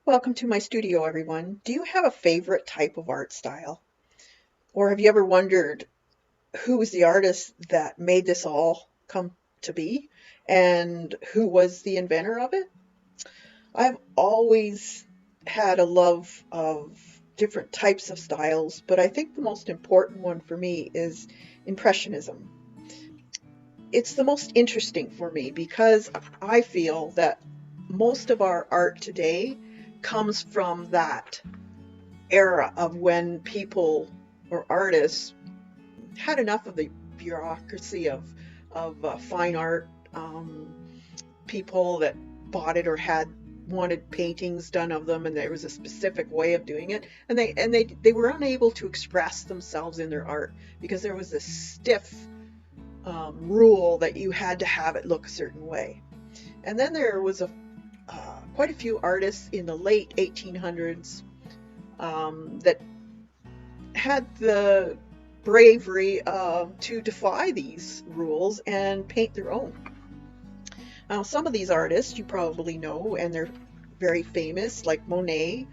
Welcome to my studio, everyone. Do you have a favorite type of art style? Or have you ever wondered who was the artist that made this all come to be and who was the inventor of it? I've always had a love of different types of styles, but I think the most important one for me is Impressionism. It's the most interesting for me because I feel that most of our art today comes from that era of when people or artists had enough of the bureaucracy of fine art, people that bought it or had wanted paintings done of them, and there was a specific way of doing it, and they were unable to express themselves in their art because there was this stiff rule that you had to have it look a certain way. And then there was quite a few artists in the late 1800s that had the bravery to defy these rules and paint their own. Now, some of these artists you probably know, and they're very famous, like Monet.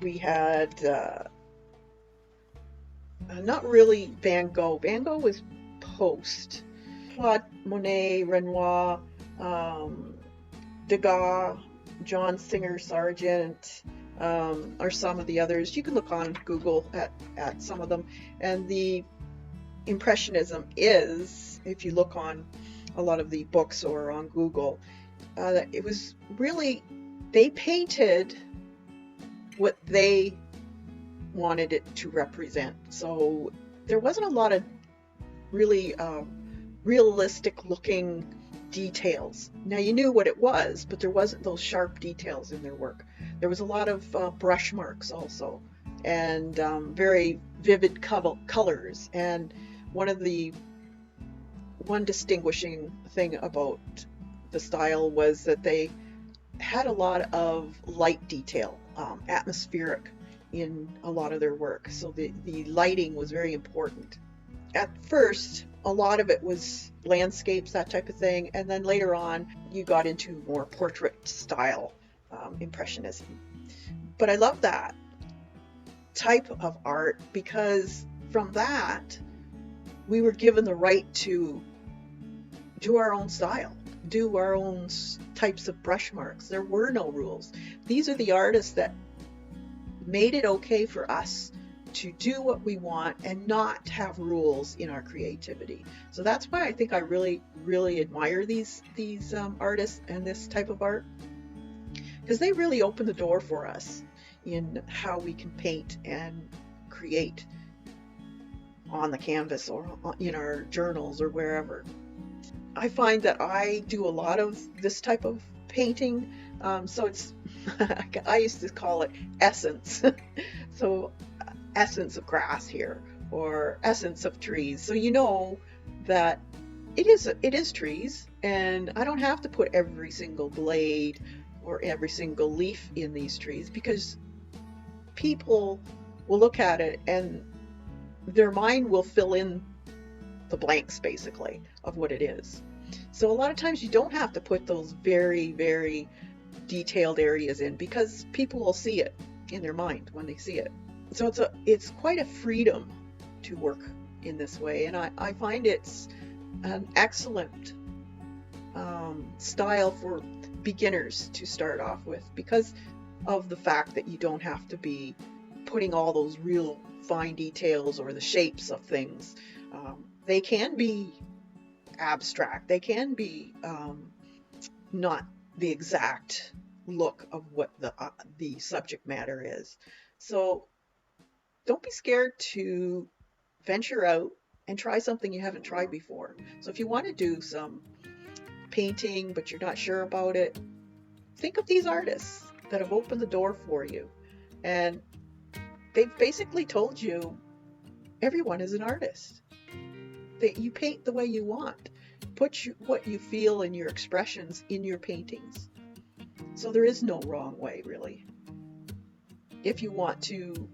We had not really Van Gogh. Van Gogh was post. Claude Monet, Renoir, Degas, John Singer Sargent, or some of the others. You can look on Google at some of them. And the Impressionism is, if you look on a lot of the books or on Google, it was really, they painted what they wanted it to represent. So there wasn't a lot of really realistic looking details. Now, you knew what it was, but there wasn't those sharp details in their work. There was a lot of brush marks also, and very vivid colors. And one distinguishing thing about the style was that they had a lot of light detail, atmospheric in a lot of their work. So the lighting was very important. At first, a lot of it was landscapes, that type of thing, and then later on you got into more portrait style Impressionism. But I love that type of art because from that we were given the right to do our own style, do our own types of brush marks. There were no rules. These are the artists that made it okay for us to do what we want and not have rules in our creativity. So that's why I think I really, really admire these artists and this type of art, because they really open the door for us in how we can paint and create on the canvas or in our journals or wherever. I find that I do a lot of this type of painting, so it's I used to call it essence. So essence of grass here, or essence of trees. So you know that it is trees, and I don't have to put every single blade or every single leaf in these trees, because people will look at it and their mind will fill in the blanks basically of what it is. So a lot of times you don't have to put those very, very detailed areas in, because people will see it in their mind when they see it. So it's quite a freedom to work in this way, and I find it's an excellent style for beginners to start off with, because of the fact that you don't have to be putting all those real fine details or the shapes of things. They can be abstract. They can be not the exact look of what the subject matter is. So don't be scared to venture out and try something you haven't tried before. So if you want to do some painting but you're not sure about it, think of these artists that have opened the door for you, and they've basically told you everyone is an artist, that you paint the way you want. Put what you feel and your expressions in your paintings. So there is no wrong way, really. If you want to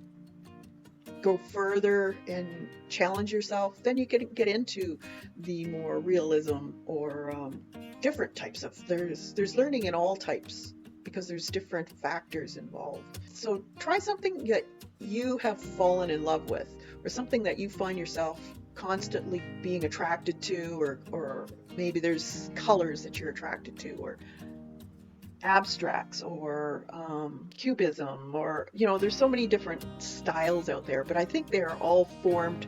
go further and challenge yourself, then you can get into the more realism or different types of, there's learning in all types, because there's different factors involved. So try something that you have fallen in love with, or something that you find yourself constantly being attracted to, or maybe there's colors that you're attracted to, or abstracts, or cubism, or there's so many different styles out there, but I think they're all formed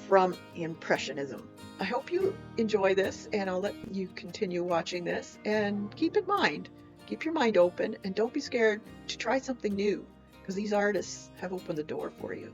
from Impressionism. I hope you enjoy this, and I'll let you continue watching this, and keep your mind open, and don't be scared to try something new, because these artists have opened the door for you.